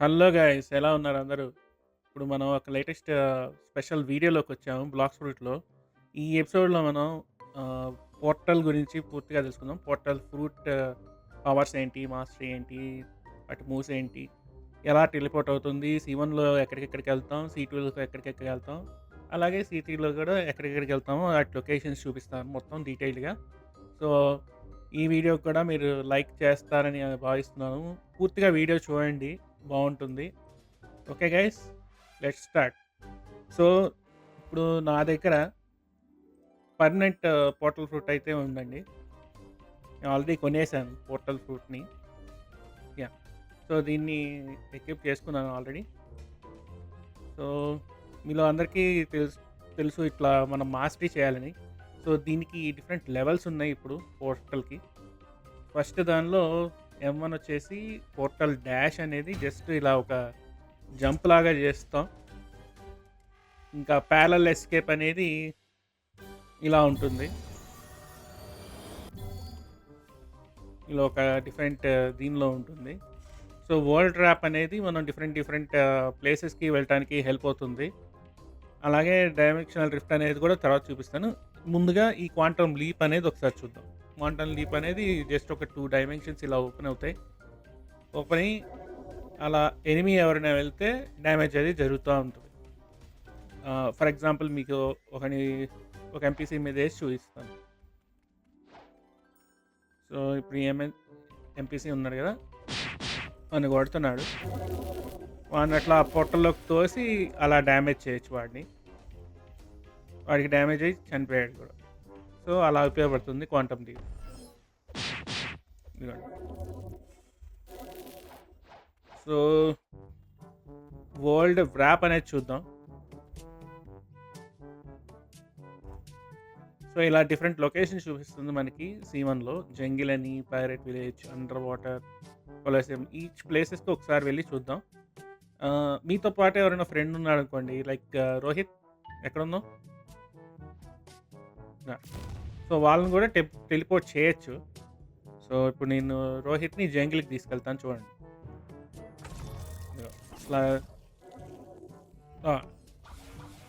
Hello guys, ఎలా ఉన్నారు అందరూ? ఇప్పుడు మనం ఒక లేటెస్ట్ స్పెషల్ వీడియోలోకొచ్చాము 'బ్లాక్స్ ఫ్రూట్‌లో'. ఈ ఎపిసోడ్‌లో మనం పోర్టల్ గురించి పూర్తిగా తెలుసుకుందాం. పోర్టల్ ఫ్రూట్ పవర్స్ ఏంటి? మాస్టరీ ఏంటి? వాటి మూవ్స్ ఏంటి? ఎలా టెలిపోర్ట్ అవుతుంది? సీ1లో ఎక్కడికెక్కడికెళ్తాం? సీ2లో ఎక్కడికెక్కడికెళ్తాం? అలాగే సీ3లో కూడా ఎక్కడికెక్కడికెళ్తామో వాటి లొకేషన్స్ చూపిస్తాను మొత్తం డీటెయిల్డ్‌గా. సో, ఈ వీడియోకి కూడా మీరు లైక్ చేస్తారని భావిస్తున్నాను. పూర్తిగా వీడియో చూడండి, బావుంటుంది. Okay guys, let's start. So, ఇప్పుడు నా దగ్గర పర్మనెంట్ పోర్టల్ ఫ్రూట్ అయితే ఉందండి. నేను ఆల్రెడీ కొనేసాను పోర్టల్ ఫ్రూట్‌ని. యాహ్! సో, దీన్ని ఎక్విప్ చేసుకున్నాను ఆల్రెడీ. సో, మీలో అందరికీ తెలుసు ఇట్లా మనం మాస్టరీ చేయాలని. సో, దీనికి డిఫరెంట్ లెవెల్స్ ఉన్నాయి ఇప్పుడు పోర్టల్‌కి. ఫస్ట్ దానిలో M1 వచ్చేసి పోర్టల్ డాష్ అనేది జస్ట్ ఇలా ఒక జంప్ లాగా చేస్తాం. ఇంకా ప్యారలల్ ఎస్కేప్ అనేది ఇలా ఉంటుంది. ఇలా ఒక డిఫరెంట్ దీనిలో ఉంటుంది. సో, వరల్డ్ ట్రాప్ అనేది మనం డిఫరెంట్ ప్లేసెస్‌కి వెళ్ళటానికి హెల్ప్ అవుతుంది. అలాగే డైమెన్షనల్ రిఫ్ట్ అనేది కూడా తర్వాత చూపిస్తాను. ముందుగా ఈ క్వాంటమ్ లీప్ అనేది ఒకసారి చూద్దాం. క్వాంటమ్ లీప్ అనేది జస్ట్ ఒక 2 డైమెన్షన్స్ ఇలా ఓపెన్ అవుతాయి. ఓపెన్ అయ్యి అలా ఎనిమీ ఎవరైనా వెళ్తే డ్యామేజ్ అది జరుగుతా ఉంటది. ఫర్ ఎగ్జాంపుల్ మీకు ఒకని ఒక ఎంపీసీ మీద ఏసి చూపిస్తాను. సో, ఇప్పుడు ఎంపీసీ ఉన్నాడు కదా! వాడిని కొడుతున్నాడు. వాడిని అట్లా పొట్టలోకి తోసి అలా డ్యామేజ్ చేయొచ్చు వాడిని. వాడికి డ్యామేజ్ అయ్యి చనిపోయాడు కూడా. సో, అలా ఉపయోగపడుతుంది క్వాంటమ్ లీప్. ఇదిగోండి. సో, వరల్డ్ వ్రాప్ అనేది చూద్దాం. సో, ఇలా డిఫరెంట్ లొకేషన్స్ చూపిస్తుంది మనకి సీ1లో. జంగిల్ అని, pirate village, under water, Colosseum, each ప్లేసెస్‌కి ఒకసారి వెళ్లి చూద్దాం. మీతో పాటు ఎవరైనా ఫ్రెండ్ ఉన్నాడనుకోండి, లైక్ రోహిత్, ఎక్కడున్నావు? యాహ్! సో, వాళ్ళని కూడా టెలిపోర్ట్ చేయొచ్చు. సో, ఇప్పుడు నేను రోహిత్‌ని జంగిల్‌కి తీసుకెళ్తాను చూడండి. ఇదిగో ఇట్లా ఆ!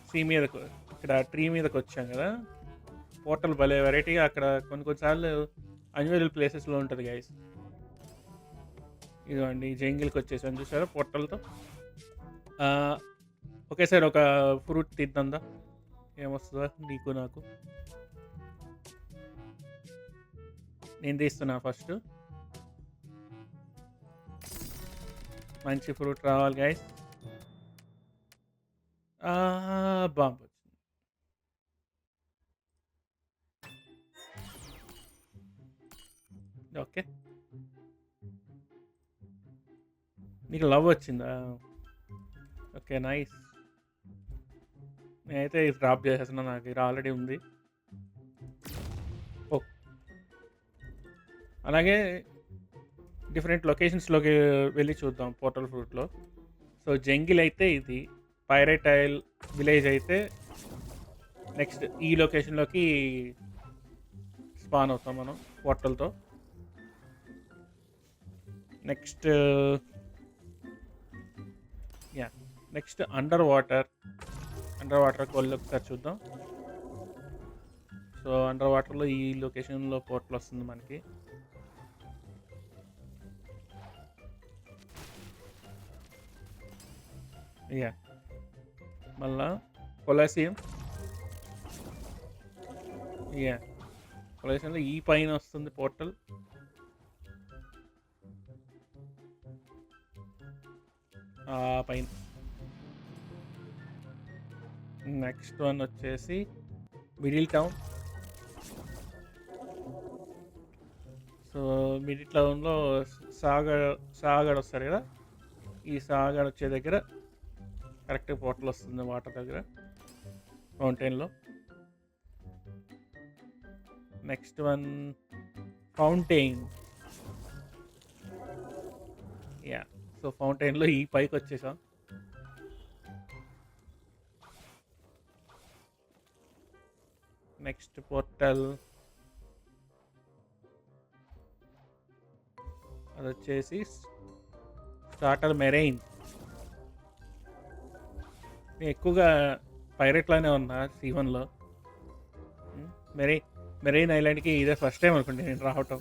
సీ మీదకు ఇక్కడ ట్రీ మీదకొచ్చాం గదా! పోర్టల్ భలే వెరైటీగా అక్కడ కొన్ని కొన్ని సార్లు అన్‌యూజువల్ ప్లేసెస్‌లో ఉంటది గైస్. ఇదిగోండి జంగిల్‌కొచ్చేసాం చూసారా పోర్టల్‌తో. ఆహ్, ఒకేసారి ఒక ఫ్రూట్ తిందాం దా! ఏమొస్తదో నీకు నాకు. నేను తీస్తున్నా ఫస్టు. మంచి ఫ్రూట్ రావాలి గైస్. బాంబొచ్చింది. ఓకే. నీకు లవ్ వచ్చిందా? ఓకే. నైస్. నేనైతే ఇది డ్రాప్ చేసేస్తున్నా. నాకు ఇది ఆల్రెడీ ఉంది. ఓహ్! అలాగే డిఫరెంట్ లొకేషన్స్‌లోకి వెళ్లి చూద్దాం పోర్టల్ ఫ్రూట్‌లో. సో, జంగిల్ అయితే ఇది. పైరేట్ ఐల్ విలేజ్ అయితే నెక్స్ట్ ఈ లొకేషన్‌లోకి స్పాన్ అవుతాం మనం పోర్టల్‌తో. Next yeah! Next under water. Under వాటర్‌కి వెళ్లి ఒకసారి చూద్దాం. సో, అండర్ వాటర్‌లో ఈ లొకేషన్‌లో పోర్టల్ వస్తుంది మనకి. యాహ్! మళ్ళా కొలాసియం. యాహ్! కొలాసియంలో ఈ పైన వస్తుంది పోర్టల్. పైన. నెక్స్ట్ వన్ వచ్చేసి మిడిల్ టౌన్. సో, మిడిల్ టౌన్‌లో సాగర్ వస్తాడు కదా! ఈ సాగర్ వచ్చే దగ్గర కరెక్ట్‌గా పోర్టల్ వస్తుంది వాటర్ దగ్గర ఫౌంటైన్‌లో. Next one fountain. Yeah! So, ఫౌంటైన్‌లో ఈ పైకొచ్చేసాం. నెక్స్ట్ పోర్టల్ అదొచ్చేసి స్టార్టర్ మెరైన్. నేను ఎక్కువగా పైరట్‌లోనే ఉన్నా సీ1లో. హ్మ్. మెరై మెరైన్ ఐలాండ్‌కి ఇదే ఫస్ట్ టైమ్ అనుకుంటా నేను రావటం.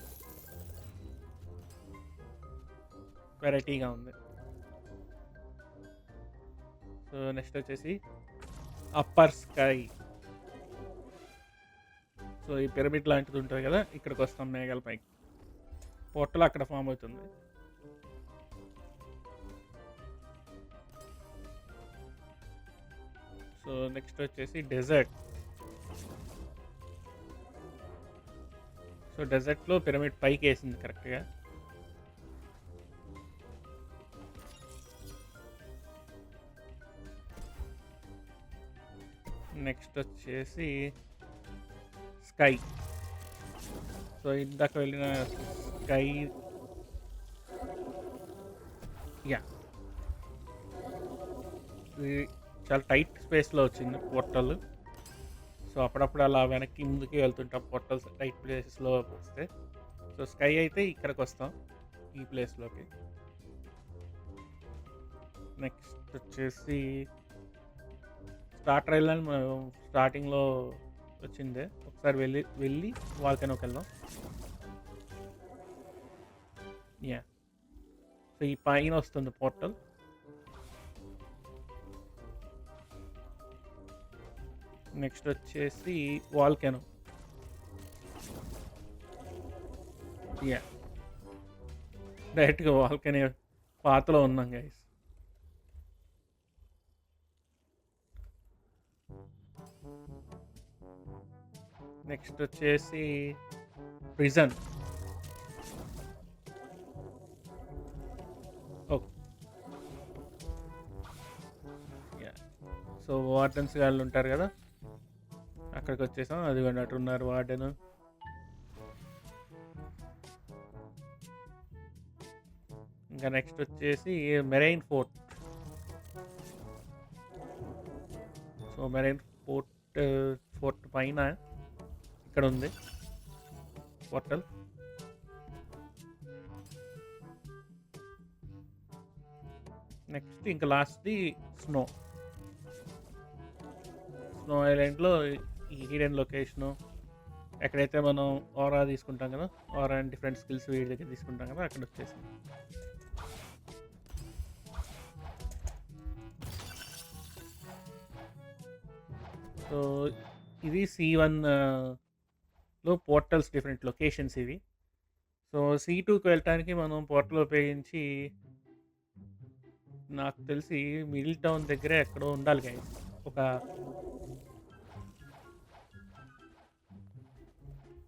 వెరైటీగా ఉంది. సో, నెక్స్ట్ వచ్చేసి అప్పర్ స్కై. సో, ఈ పిరమిడ్ లాంటిది ఉంటది కదా! ఇక్కడికొస్తాం మేఘాల పైకి. పోర్టల్ అక్కడ ఫార్మ్ అవుతుంది. సో, నెక్స్ట్ వచ్చేసి డెజర్ట్. సో, డెజర్ట్‌లో పిరమిడ్ పైకేసింది కరెక్ట్‌గా. నెక్స్ట్ వచ్చేసి స్కై. సో, ఇందాక వెళ్ళిన స్కై. యాహ్! ఇది చాలా టైట్ స్పేస్‌లో వచ్చింది పోర్టల్. సో, అప్పుడప్పుడు అలా వెనక్కి, ముందుకి వెళ్తుంటాం పోర్టల్స్ టైట్ ప్లేసెస్‌లో వస్తే. సో, స్కై అయితే ఇక్కడికొస్తాం. ఈ ప్లేస్‌లోకి. నెక్స్ట్ వచ్చేసి స్టార్టర్ ఐలాండ్ మనం స్టార్టింగ్‌లో వచ్చిందే. ఒకసారి వెళ్ళి వాల్కనోకెళ్దాం. యాహ్! సో, ఈ పైన వస్తుంది పోర్టల్. నెక్స్ట్ వచ్చేసి వాల్కనో. యాహ్! డైరెక్ట్‌గా వాల్కనీ పాతలో ఉన్నాం గైస్. నెక్స్ట్ వచ్చేసి prison. Okay. Yeah! So, wardens గాళ్ళు ఉంటారు కదా! అక్కడికి వచ్చేసాం. అదిగోండి అటున్నారు వార్డెను. ఇంకా నెక్స్ట్ వచ్చేసి marine fort. So, marine fort పైన ఇక్కడ ఉంది పోర్టల్. నెక్స్ట్ ఇంకా లాస్ట్‌ది స్నో. స్నో ఐలాండ్‌లో ఈ హిడెన్ లొకేషను, ఎక్కడైతే మనం ఆరా తీసుకుంటాం కదా! ఆరా అండ్ డిఫరెంట్ స్కిల్స్ వీడి దగ్గర తీసుకుంటాం కదా! అక్కడ వచ్చేసింది. సో, ఇది C1లో పోర్టల్స్ డిఫరెంట్ లొకేషన్స్ ఇవి. సో, C2కి వెళ్ళటానికి మనం పోర్టల్ ఉపయోగించి నాకు తెలిసి మిడిల్ టౌన్ దగ్గరే ఎక్కడో ఉండాలి గైస్. ఒక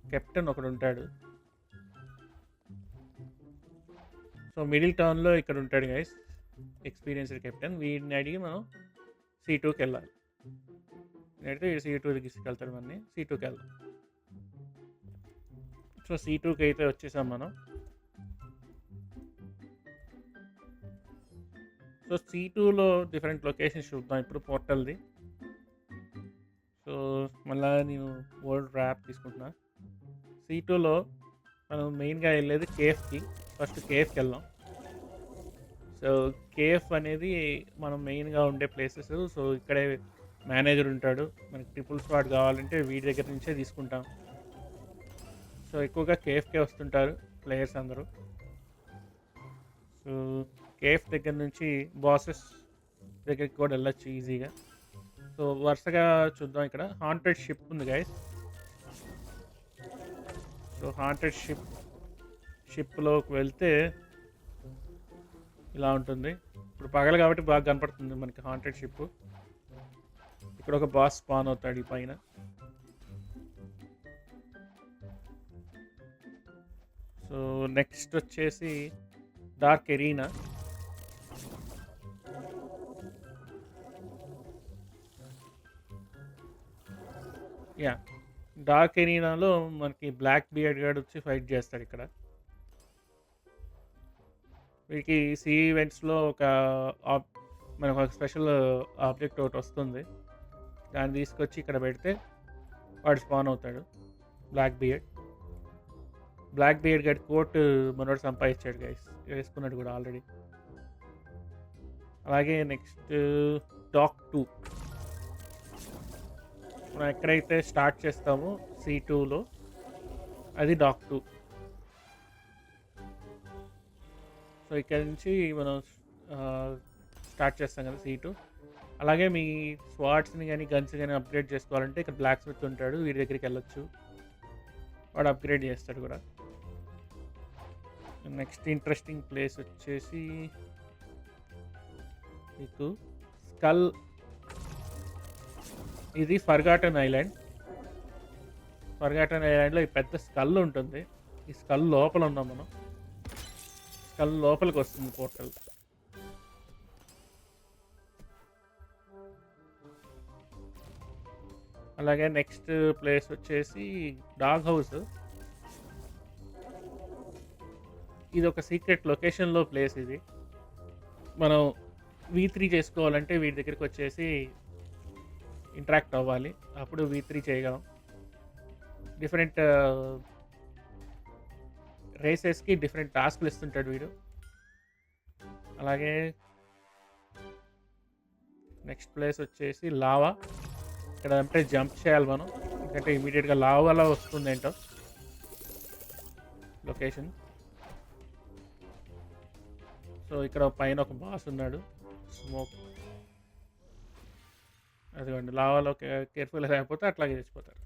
కెప్టెన్ ఒకడుంటాడు. సో, మిడిల్ టౌన్‌లో ఇక్కడ ఉంటాడు గైస్. Experienced captain. వీడిని అడిగి మనం C2కెళ్ళాలి. నేనైతే C2కి తీసుకెళ్తాడు మనని. C2కెళ్దాం. సో, C2కి అయితే వచ్చేసాం మనం. సో, C2లో డిఫరెంట్ లొకేషన్స్ చూద్దాం ఇప్పుడు పోర్టల్‌ది. సో, మళ్ళా నేను వరల్డ్ ర్యాప్ తీసుకుంటున్నా. C2లో మనం మెయిన్‌గా వెళ్ళేది కేఫ్‌కి. ఫస్ట్ కేఫ్‌కెళ్దాం. సో, కేఫ్ అనేది మనం మెయిన్‌గా ఉండే ప్లేసెస్. సో, ఇక్కడే మేనేజర్ ఉంటాడు. మనకి ట్రిపుల్ స్క్వాడ్ కావాలంటే వీడి దగ్గర నుంచే తీసుకుంటాం. సో, ఎక్కువగా కేఫ్‌కే వస్తుంటారు ప్లేయర్స్ అందరూ. సో, కేఫ్ దగ్గర నుంచి బాసెస్ దగ్గరికి కూడా వెళ్ళొచ్చు ఈజీగా. సో, వరుసగా చూద్దాం ఇక్కడ. హాంటెడ్ షిప్ ఉంది గైస్. సో, హాంటెడ్ షిప్‌లోకి వెళ్తే ఇలా ఉంటుంది. ఇప్పుడు పగలు కాబట్టి బాగా కనపడుతుంది మనకి హాంటెడ్ షిప్. ఇక్కడ ఒక బాస్ స్పాన్ అవుతాడు ఈ పైన. సో, నెక్స్ట్ వచ్చేసి డార్క్ ఎరీనా. యాహ్! డార్క్ ఎరీనాలో మనకి బ్లాక్ బియర్డ్ గాడు వచ్చి ఫైట్ చేస్తాడు ఇక్కడ. వీడికి సీ ఈవెంట్స్‌లో ఒక ఆబ్ మనకు ఒక స్పెషల్ ఆబ్జెక్ట్ ఒకటి వస్తుంది. దాన్ని తీసుకొచ్చి ఇక్కడ పెడితే వాడు స్పాన్ అవుతాడు. Black beard. బ్లాక్ బియర్డ్ గాడి కోట్ మనోడు సంపాదించాడు గైస్. వేసుకున్నాడు కూడా ఆల్రెడీ. అలాగే నెక్స్ట్ డాక్ 2. మనం ఎక్కడైతే స్టార్ట్ చేస్తామో C2లో అది డాక్ 2. సో ఇక్కడ నుంచి మనం స్టార్ట్ చేస్తాం కదా C2. అలాగే మీ స్వాట్స్ని కానీ గన్స్ కానీ అప్గ్రేడ్ చేసుకోవాలంటే ఇక్కడ బ్లాక్ స్మిత్ ఉంటాడు, వీడి దగ్గరికి వెళ్ళొచ్చు, వాడు అప్గ్రేడ్ చేస్తాడు కూడా. నెక్స్ట్ ఇంట్రెస్టింగ్ ప్లేస్ వచ్చేసి మీకు స్కల్. ఇది ఫర్గాటన్ ఐలాండ్. ఫర్గాటన్ ఐలాండ్లో ఈ పెద్ద స్కల్ ఉంటుంది. ఈ స్కల్ లోపల ఉన్నాం మనం. స్కల్ లోపలికి వస్తుంది పోర్టల్. అలాగే నెక్స్ట్ ప్లేస్ వచ్చేసి డాగ్ హౌస్. ఇది ఒక సీక్రెట్ లొకేషన్లో ప్లేస్. ఇది మనం V3 చేసుకోవాలంటే వీటి దగ్గరికి వచ్చేసి ఇంటరాక్ట్ అవ్వాలి, అప్పుడు V3 చేయగలం. డిఫరెంట్ రేసెస్కి డిఫరెంట్ టాస్క్లు ఇస్తుంటాడు వీడు. అలాగే నెక్స్ట్ ప్లేస్ వచ్చేసి లావా. ఇక్కడ అంటే జంప్ చేయాలి మనం, ఎందుకంటే ఇమీడియట్గా లావాలా వస్తుంది ఏంటో లొకేషన్. సో ఇక్కడ పైన ఒక బాస్ ఉన్నాడు, స్మోక్. అదిగోండి, లావాలో కేర్ఫుల్గా లేకపోతే అట్లాగే చచ్చిపోతారు.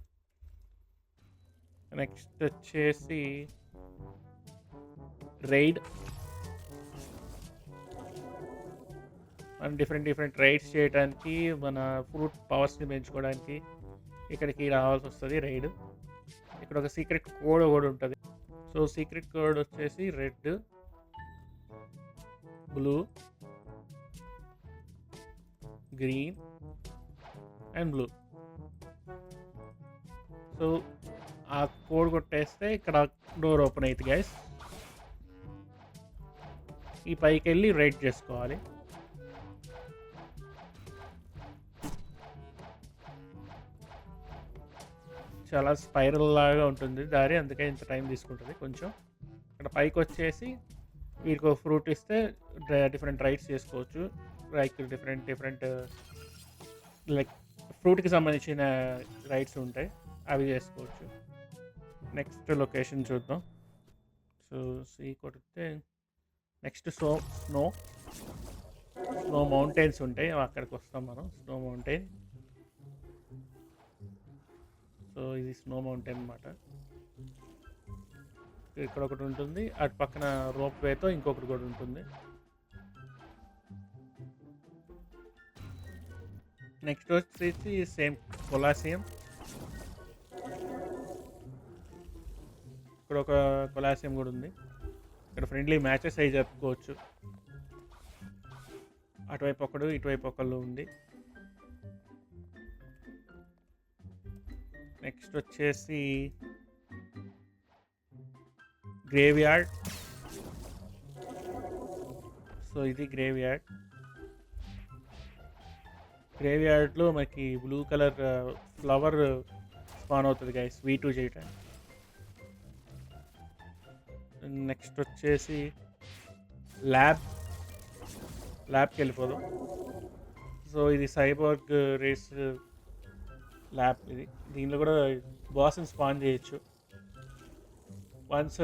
నెక్స్ట్ వచ్చేసి రైడ్. మనం డిఫరెంట్ రైడ్స్ చేయడానికి, మన ఫ్రూట్ పవర్స్ని పెంచుకోవడానికి ఇక్కడికి రావాల్సి వస్తుంది రైడ్. ఇక్కడ ఒక సీక్రెట్ కోడ్ కూడా ఉంటుంది. సో సీక్రెట్ కోడ్ వచ్చేసి red, blue, green and blue. So ఆ కోడ్ కొట్టేస్తే ఇక్కడ డోర్ ఓపెన్ అవుతుంది గైస్. ఈ పైకి వెళ్ళి రైడ్ చేసుకోవాలి. చాలా స్పైరల్ లాగా ఉంటుంది దారి, అందుకే ఇంత టైం తీసుకుంటుంది కొంచెం. ఇక్కడ పైకి వచ్చేసి వీడికి ఒక ఫ్రూట్ ఇస్తే డిఫరెంట్ రైడ్స్ చేసుకోవచ్చు. లైక్ డిఫరెంట్ లైక్ ఫ్రూట్కి సంబంధించిన రైడ్స్ ఉంటాయి, అవి చేసుకోవచ్చు. నెక్స్ట్ లొకేషన్ చూద్దాం. సో సీ కొడితే నెక్స్ట్ స్నో మౌంటైన్స్ ఉంటాయి, అక్కడికి వస్తాం మనం. Snow mountain. సో ఇది స్నో మౌంటైన్ అన్నమాట. ఇక్కడ ఒకటి ఉంటుంది, అటు పక్కన రోప్ వేతో ఇంకొకటి కూడా ఉంటుంది. నెక్స్ట్ వచ్చేసి సేమ్ కొలాసియం. ఇక్కడ ఒక కొలాసియం కూడా ఉంది. ఇక్కడ ఫ్రెండ్లీ మ్యాచెస్ అవి జరుపుకోవచ్చు. అటువైపు ఒకడు, ఇటువైపు ఒకళ్ళు ఉంది. నెక్స్ట్ వచ్చేసి గ్రేవ్ యార్డ్. సో ఇది గ్రేవ్ యార్డ్. గ్రేవ్ యార్డ్లో మనకి బ్లూ కలర్ ఫ్లవర్ స్పాన్ అవుతుంది గైస్ V2 చేయడానికి. నెక్స్ట్ వచ్చేసి ల్యాబ్కి వెళ్ళిపోదాం. సో ఇది సైబర్గ్ రేస్ ల్యాబ్. ఇది దీనిలో కూడా బాస్ని స్పాన్ చేయొచ్చు. వన్స్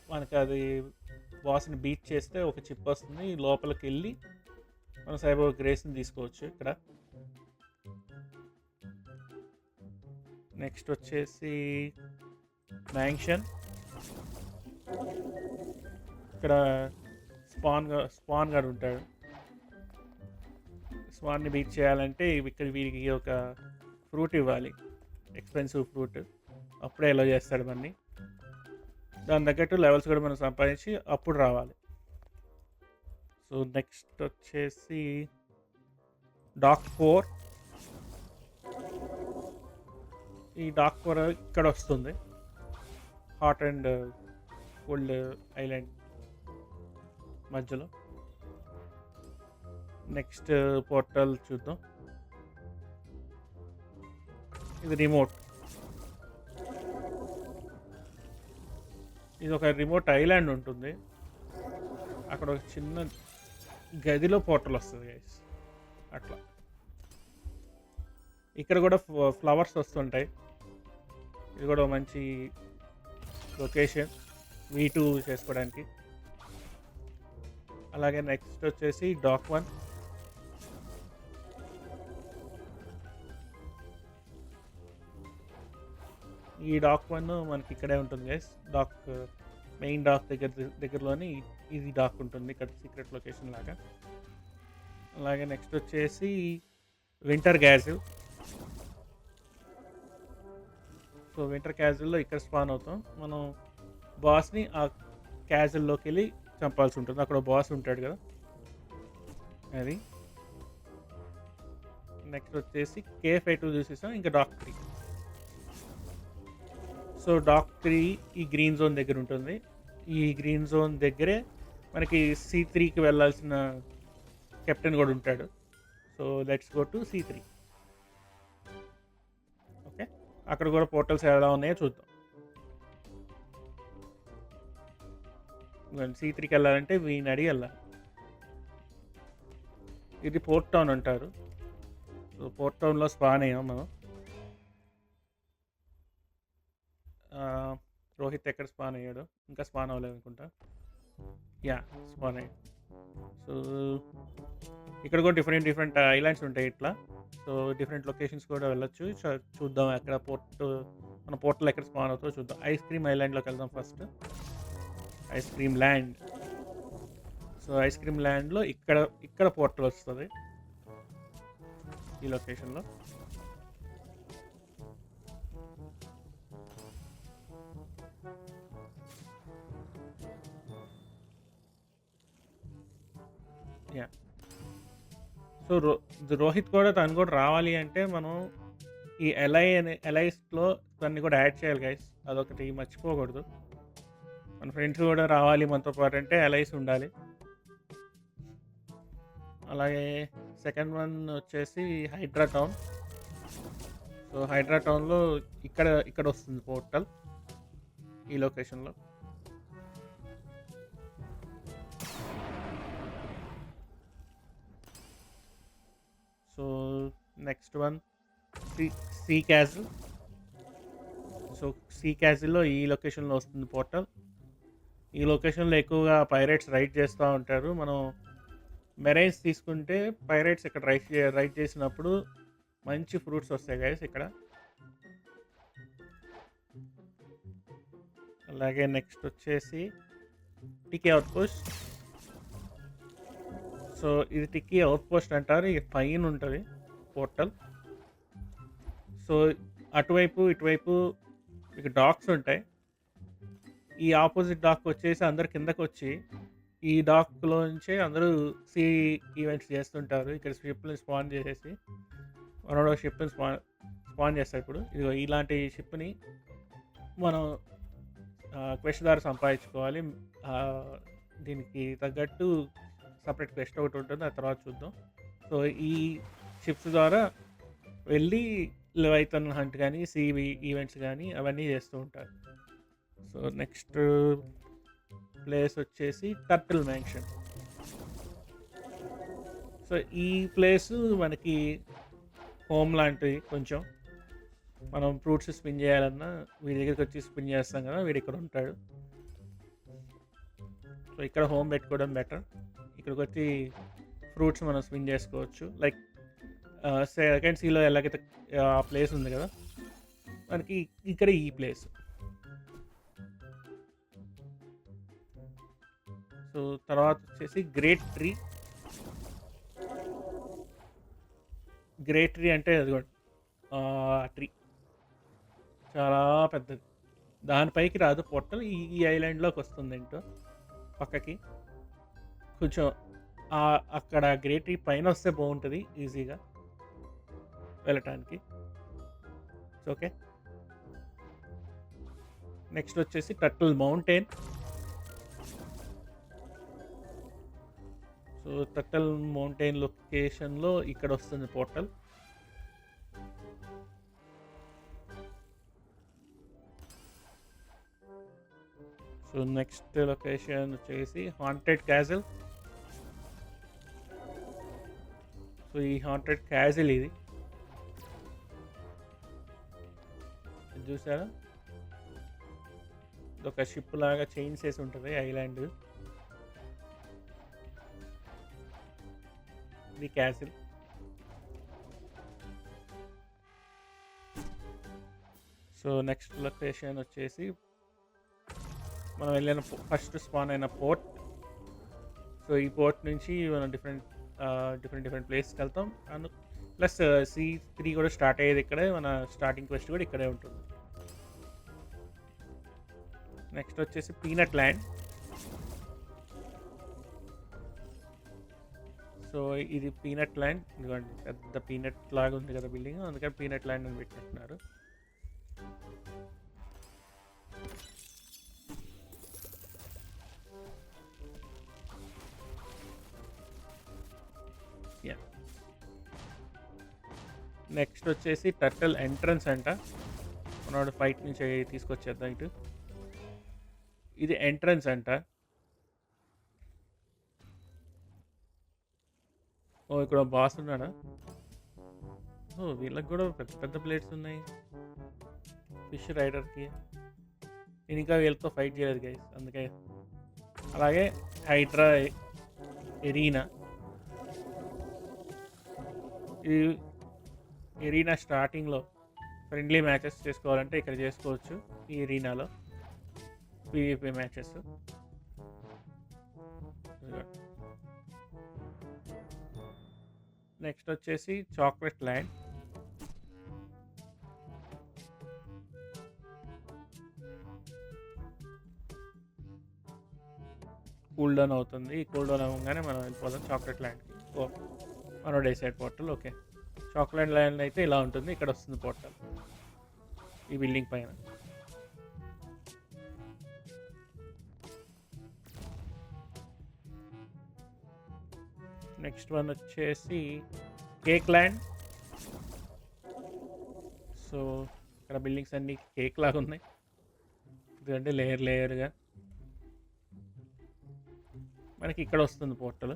మనకి అది బాస్ని బీట్ చేస్తే ఒక చిప్ వస్తుంది, లోపలికి వెళ్ళి మనం సైబర్ గ్రేస్ని తీసుకోవచ్చు ఇక్కడ. నెక్స్ట్ వచ్చేసి మ్యాన్షన్. ఇక్కడ స్పాన్ గాడు ఉంటాడు. స్పాన్ని బీట్ చేయాలంటే ఇక్కడ వీరికి ఒక ఫ్రూట్ ఇవ్వాలి, ఎక్స్పెన్సివ్ ఫ్రూట్, అప్పుడే ఎలా చేస్తాడు మనని. దాని తగ్గట్టు లెవెల్స్ కూడా మనం సంపాదించి అప్పుడు రావాలి. సో నెక్స్ట్ వచ్చేసి డాక్ 4. ఈ డాక్ 4 ఇక్కడ వస్తుంది, హాట్ అండ్ కోల్డ్ ఐలాండ్ మధ్యలో. నెక్స్ట్ పోర్టల్ చూద్దాం. ఇది రిమోట్. ఇది ఒక రిమోట్ ఐలాండ్ ఉంటుంది. అక్కడ ఒక చిన్న గదిలో పోర్టల్ వస్తుంది గైస్. అట్లా. ఇక్కడ కూడా ఫ్లవర్స్ వస్తుంటాయి. ఇది కూడా మంచి లొకేషన్ V2 చేసుకోవడానికి. అలాగే నెక్స్ట్ వచ్చేసి డాక్ 1. ఈ డాక్ 1 మనకి ఇక్కడే ఉంటుంది గైస్. మెయిన్ డాక్ దగ్గరలోని ఇది డాక్ ఉంటుంది ఇక్కడ, సీక్రెట్ లొకేషన్ లాగా. అలాగే నెక్స్ట్ వచ్చేసి వింటర్ క్యాజిల్. సో వింటర్ క్యాజిల్లో ఇక్కడ స్పాన్ అవుతాం. మనం బాస్ని ఆ క్యాజిల్లోకి వెళ్ళి చంపాల్సి ఉంటుంది. అక్కడ బాస్ ఉంటాడు కదా, అది. నెక్స్ట్ వచ్చేసి KF-A2 చూసేసాం. ఇంకా డాక్ 3. సో డాక్ 3 ఈ గ్రీన్ జోన్ దగ్గర ఉంటుంది. ఈ గ్రీన్ జోన్ దగ్గరే మనకి C3కి వెళ్ళాల్సిన కెప్టెన్ కూడా ఉంటాడు. So let's go to C3. Okay, అక్కడ కూడా పోర్టల్స్ ఎలా ఉన్నాయో చూద్దాం. C3కి వెళ్ళాలంటే వీని అడిగి వెళ్ళాలి. ఇది పోర్ట్ టౌన్ అంటారు. సో పోర్ట్ టౌన్లో స్పాన్ అయ్యాం మనం. రోహిత్ ఎక్కడ స్పాన్ అయ్యాడు? ఇంకా స్పాన్ అవ్వలేదు అనుకుంటా. యా, స్పాన్ అయ్యాడు. సో ఇక్కడ కూడా డిఫరెంట్ ఐలాండ్స్ ఉంటాయి ఇట్లా. సో డిఫరెంట్ లొకేషన్స్ కూడా వెళ్ళొచ్చు. చూద్దాం ఎక్కడ మన పోర్టల్ ఎక్కడ స్పాన్ అవుతుందో చూద్దాం. ఐస్ క్రీమ్ ఐలాండ్లోకి వెళ్దాం first. Ice cream land. So ice cream ల్యాండ్లో ఇక్కడ పోర్టల్ వస్తుంది ఈ లొకేషన్లో. యా, సో రోహిత్ కూడా తను కూడా రావాలి అంటే మనం ఈ ఎలైస్లో తన్ని కూడా యాడ్ చేయాలి గైస్. అదొకటి మర్చిపోకూడదు. మన ఫ్రెండ్స్ కూడా రావాలి మనతో పాటు అంటే ఎలైస్ ఉండాలి. అలాగే సెకండ్ వన్ వచ్చేసి హైడ్రా టౌన్. సో హైడ్రా టౌన్లో ఇక్కడ వస్తుంది పోర్టల్ ఈ లొకేషన్లో. So next one sea castle. So sea క్యాజిల్లో ఈ లొకేషన్లో వస్తుంది పోర్టల్. ఈ లొకేషన్లో ఎక్కువగా పైరేట్స్ రైడ్ చేస్తూ ఉంటారు. మనం మెరైన్స్ తీసుకుంటే పైరేట్స్ ఇక్కడ రైడ్ చేసినప్పుడు మంచి ఫ్రూట్స్ వస్తాయి గైస్ ఇక్కడ. అలాగే నెక్స్ట్ వచ్చేసి టికీ అవుట్ పోస్ట్. సో ఇది టికీ అవుట్ పోస్ట్ అంటారు. ఇది పైన ఉంటుంది పోర్టల్. సో అటువైపు ఇటువైపు మీకు డాక్స్ ఉంటాయి. ఈ ఆపోజిట్ డాక్ వచ్చేసి అందరు కిందకు వచ్చి ఈ డాక్లో నుంచే అందరూ సీ ఈవెంట్స్ చేస్తుంటారు. ఇక్కడ షిప్ని స్పాన్ చేసేసి మనోడు షిప్ని స్పాన్ చేస్తాయి. ఇప్పుడు ఇది ఇలాంటి షిప్ని మనం క్వెస్ట్ ద్వారా సంపాదించుకోవాలి. దీనికి తగ్గట్టు సపరేట్ క్వెస్ట్ ఒకటి ఉంటుంది, ఆ తర్వాత చూద్దాం. సో ఈ షిప్స్ ద్వారా వెళ్ళి లెవైథన్ హంట్ కానీ సీ ఈవెంట్స్ కానీ అవన్నీ చేస్తూ ఉంటారు. సో నెక్స్ట్ ప్లేస్ వచ్చేసి టర్టిల్ మ్యాన్షన్. సో ఈ ప్లేసు మనకి హోమ్ లాంటిది. కొంచెం మనం ఫ్రూట్స్ స్పిన్ చేయాలన్నా వీడి దగ్గరికి వచ్చి స్పిన్ చేస్తాం కదా, వీడు ఇక్కడ ఉంటాడు. సో ఇక్కడ హోమ్ పెట్టుకోవడం బెటర్. ఇక్కడికి వచ్చి ఫ్రూట్స్ మనం స్పిన్ చేసుకోవచ్చు. లైక్ సెకండ్ సీలో ఎలాగైతే ఆ ప్లేస్ ఉంది కదా, మనకి ఇక్కడ ఈ ప్లేస్. సో తర్వాత వచ్చేసి గ్రేట్ ట్రీ. గ్రేట్ ట్రీ అంటే అది కూడా ట్రీ చాలా పెద్దది. దానిపైకి రాదు పోర్టల్, ఈ ఐలాండ్లోకి వస్తుంది ఏంటో పక్కకి. కొంచెం అక్కడ గ్రేట్ ట్రీ పైన వస్తే బాగుంటుంది ఈజీగా వెళ్ళటానికి. ఓకే, నెక్స్ట్ వచ్చేసి turtle mountain. So turtle mountain లొకేషన్లో ఇక్కడ వస్తుంది పోర్టల్. సో నెక్స్ట్ లొకేషన్ వచ్చేసి హాంటెడ్ క్యాజిల్. సో ఈ హాంటెడ్ క్యాజిల్ ఇది చూసారా, ఒక షిప్ లాగా చైన్స్ వేసి ఉంటుంది ఐలాండ్. ఇది క్యాసిల్. సో నెక్స్ట్ లొకేషన్ వచ్చేసి మనం వెళ్ళిన ఫస్ట్ స్పాన్ అయిన పోర్ట్. సో ఈ పోర్ట్ నుంచి మనం డిఫరెంట్ ప్లేస్కి వెళ్తాం. అండ్ ప్లస్ C3 కూడా స్టార్ట్ అయ్యేది ఇక్కడే, మన స్టార్టింగ్ క్వెస్ట్ కూడా ఇక్కడే ఉంటుంది. నెక్స్ట్ వచ్చేసి పీనట్ ల్యాండ్. సో ఇది పీనట్ ల్యాండ్, ఇదిగోండి పెద్ద పీనట్ లాగా ఉంది కదా బిల్డింగ్, అందుకని పీనట్ ల్యాండ్ అని పెట్టినట్టున్నారు. నెక్స్ట్ వచ్చేసి టర్టల్ ఎంట్రన్స్ అంట, మనోడు ఫైట్ నుంచి తీసుకొచ్చేద్దాం ఇటు. ఇది ఎంట్రన్స్ అంట. ఓ ఇక్కడ బాస్ ఉన్నాడా? ఓ వీళ్ళకి కూడా పెద్ద పెద్ద ప్లేట్స్ ఉన్నాయి ఫిష్ రైడర్కి. నేను ఇంకా వీళ్ళతో ఫైట్ చేయలేదు గైస్, అందుకే. అలాగే హైడ్రా ఎరీనా. ఈ ఎరీనా స్టార్టింగ్లో ఫ్రెండ్లీ మ్యాచెస్ చేసుకోవాలంటే ఇక్కడ చేసుకోవచ్చు. ఈ ఎరీనాలో PvP మ్యాచెస్. నెక్స్ట్ వచ్చేసి చాక్లెట్ ల్యాండ్. కూల్ డౌన్ అవుతుంది. కూల్ డౌన్ అవ్వగానే మనం వెళ్ళిపోదాం చాక్లెట్ ల్యాండ్కి. ఓ మనం decide portal. Okay, chocolate land అయితే ఇలా ఉంటుంది. ఇక్కడ వస్తుంది పోర్టల్ ఈ బిల్డింగ్ పైన. నెక్స్ట్ వన్ వచ్చేసి కేక్ ల్యాండ్. సో ఇక్కడ బిల్డింగ్స్ అన్నీ కేక్ లాగా ఉన్నాయి, ఎందుకంటే లేయర్గా మనకి ఇక్కడ వస్తుంది పోర్టల్.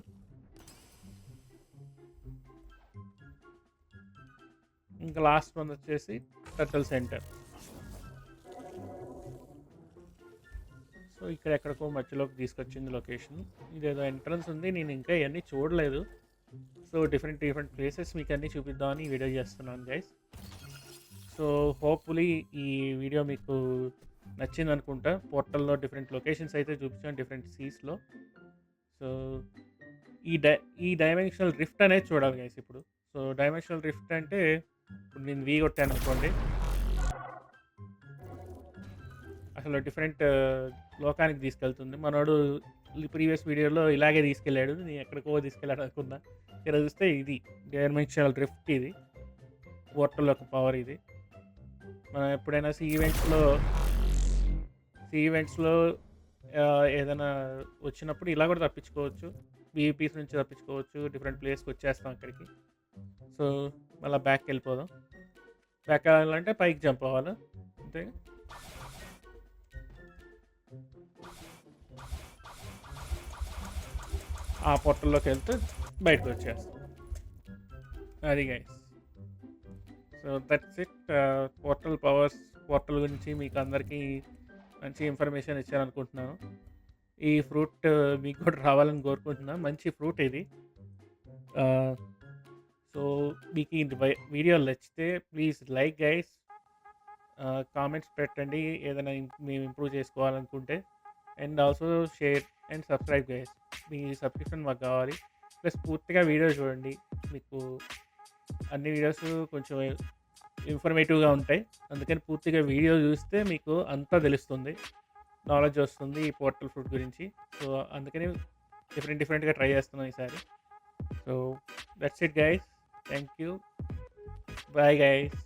ఇంకా లాస్ట్ వన్ వచ్చేసి టర్టల్ సెంటర్. సో ఇక్కడ ఎక్కడికో మధ్యలోకి తీసుకొచ్చింది లొకేషన్. ఇదేదో ఎంట్రన్స్ ఉంది, నేను ఇంకా ఇవన్నీ చూడలేదు. సో డిఫరెంట్ ప్లేసెస్ మీకు అన్నీ చూపిద్దామని వీడియో చేస్తున్నాను గైస్. సో హోప్ఫుల్లీ ఈ వీడియో మీకు నచ్చింది అనుకుంటా. పోర్టల్లో డిఫరెంట్ లొకేషన్స్ అయితే చూపించాను, డిఫరెంట్ సీస్లో. సో ఈ డైమెన్షనల్ రిఫ్ట్ అనేది చూడాలి గైస్ ఇప్పుడు. సో డైమెన్షనల్ రిఫ్ట్ అంటే ఇప్పుడు నేను V కొట్టాను అనుకోండి, అసలు డిఫరెంట్ లోకానికి తీసుకెళ్తుంది. మనోడు ప్రీవియస్ వీడియోలో ఇలాగే తీసుకెళ్ళాడు, నేను ఎక్కడికో తీసుకెళ్ళాడు అనుకున్నా. ఇక్కడ చూస్తే ఇది డైమెన్షనల్ రిఫ్ట్. ఇది పోర్టల్ యొక్క పవర్ ఇది. మనం ఎప్పుడైనా సి ఈవెంట్స్లో ఏదైనా వచ్చినప్పుడు ఇలా కూడా తప్పించుకోవచ్చు. VIPs నుంచి తప్పించుకోవచ్చు. డిఫరెంట్ ప్లేస్కి వచ్చేస్తాం అక్కడికి. సో మళ్ళీ బ్యాక్కి వెళ్ళిపోదాం. బ్యాక్ వెళ్ళాలంటే పైకి జంప్ అవ్వాలి అంతే. ఆ పోర్టల్లోకి వెళ్తే బయటకు వచ్చేస్తాం. అది guys. So that's it. Portal గురించి మీకు అందరికీ మంచి ఇన్ఫర్మేషన్ ఇచ్చారనుకుంటున్నాను. ఈ ఫ్రూట్ మీకు కూడా రావాలని కోరుకుంటున్నాను. మంచి ఫ్రూట్ ఇది. సో మీకు ఈ వీడియో నచ్చితే ప్లీజ్ లైక్ గైస్, కామెంట్స్ పెట్టండి ఏదైనా మేము ఇంప్రూవ్ చేసుకోవాలనుకుంటే. And also share and subscribe guys. Me subscription మాకు కావాలి. ప్లస్ పూర్తిగా వీడియో చూడండి, మీకు అన్ని వీడియోస్ కొంచెం ఇన్ఫర్మేటివ్గా ఉంటాయి. అందుకని పూర్తిగా వీడియో చూస్తే మీకు అంతా తెలుస్తుంది, నాలెడ్జ్ వస్తుంది ఈ పోర్టల్ ఫ్రూట్ గురించి. సో అందుకని డిఫరెంట్గా ట్రై చేస్తున్నాం ఈసారి. So that's it guys. Thank you. Bye guys.